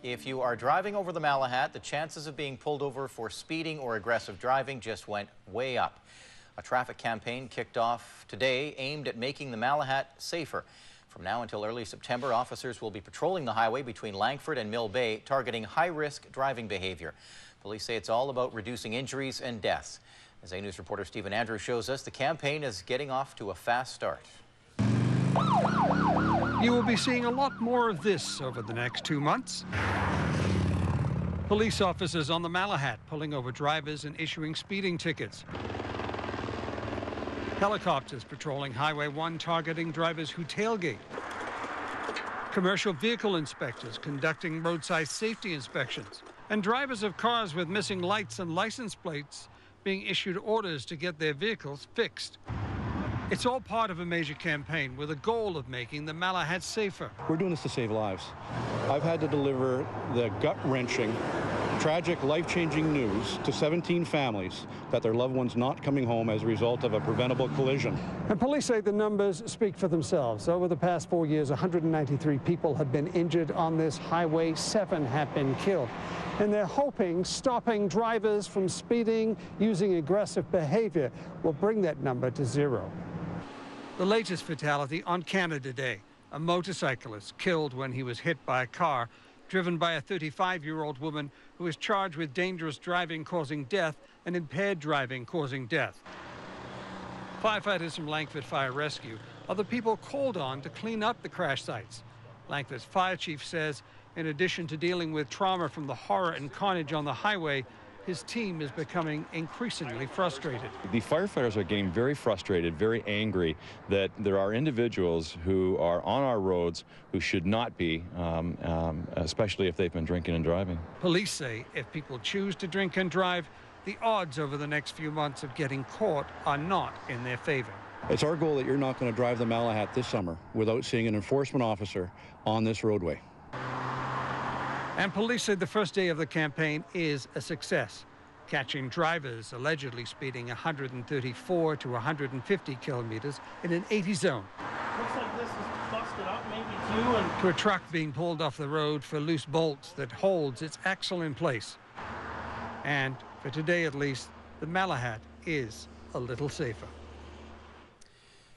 If you are driving over the Malahat, the chances of being pulled over for speeding or aggressive driving just went way up. A traffic campaign kicked off today aimed at making the Malahat safer. From now until early September, officers will be patrolling the highway between Langford and Mill Bay, targeting high-risk driving behavior. Police say it's all about reducing injuries and deaths. As A News reporter Stephen Andrews shows us, the campaign is getting off to a fast start. You will be seeing a lot more of this over the next 2 months. Police officers on the Malahat pulling over drivers and issuing speeding tickets. Helicopters patrolling Highway 1 targeting drivers who tailgate. Commercial vehicle inspectors conducting roadside safety inspections. And drivers of cars with missing lights and license plates being issued orders to get their vehicles fixed. It's all part of a major campaign with a goal of making the Malahat safer. We're doing this to save lives. I've had to deliver the gut-wrenching, tragic, life-changing news to 17 families that their loved one's not coming home as a result of a preventable collision. And police say the numbers speak for themselves. Over the past 4 years, 193 people have been injured on this highway. 7 have been killed. And they're hoping stopping drivers from speeding, using aggressive behavior, will bring that number to 0. The latest fatality on Canada Day. A motorcyclist killed when he was hit by a car driven by a 35-year-old woman who is charged with dangerous driving causing death and impaired driving causing death. Firefighters from Langford Fire Rescue are the people called on to clean up the crash sites. Langford's fire chief says in addition to dealing with trauma from the horror and carnage on the highway, his team is becoming increasingly frustrated. The firefighters are getting very frustrated, very angry that there are individuals who are on our roads who should not be, especially if they've been drinking and driving. Police say if people choose to drink and drive, the odds over the next few months of getting caught are not in their favor. It's our goal that you're not going to drive the Malahat this summer without seeing an enforcement officer on this roadway. And police said the first day of the campaign is a success, catching drivers allegedly speeding 134 to 150 kilometers in an 80 zone. Looks like this is busted up, maybe too. To a truck being pulled off the road for loose bolts that holds its axle in place. And for today at least, the Malahat is a little safer.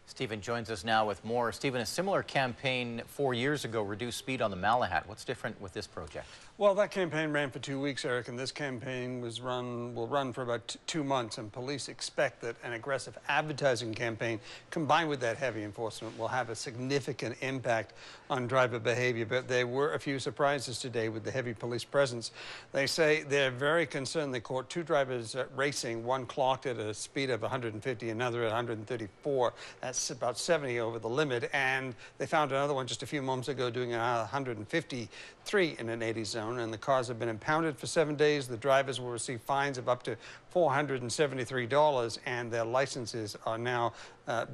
Stephen joins us now with more. Stephen, a similar campaign 4 years ago reduced speed on the Malahat. What's different with this project? Well, that campaign ran for 2 weeks, Eric, and this campaign will run for about 2 months, and police expect that an aggressive advertising campaign combined with that heavy enforcement will have a significant impact on driver behavior. But there were a few surprises today with the heavy police presence. They say they're very concerned. They caught 2 drivers racing, one clocked at a speed of 150, another at 134. That's about 70 over the limit, and they found another one just a few moments ago doing 153 in an 80 zone. And the cars have been impounded for 7 days. The drivers will receive fines of up to $473, and their licenses are now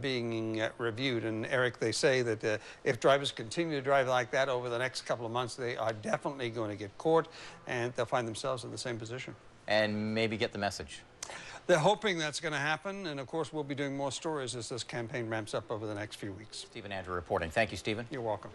being reviewed. And Eric, they say that if drivers continue to drive like that over the next couple of months, they are definitely going to get caught, and they'll find themselves in the same position. And maybe get the message. They're hoping that's going to happen, and of course we'll be doing more stories as this campaign ramps up over the next few weeks. Stephen Andrew reporting. Thank you, Stephen. You're welcome.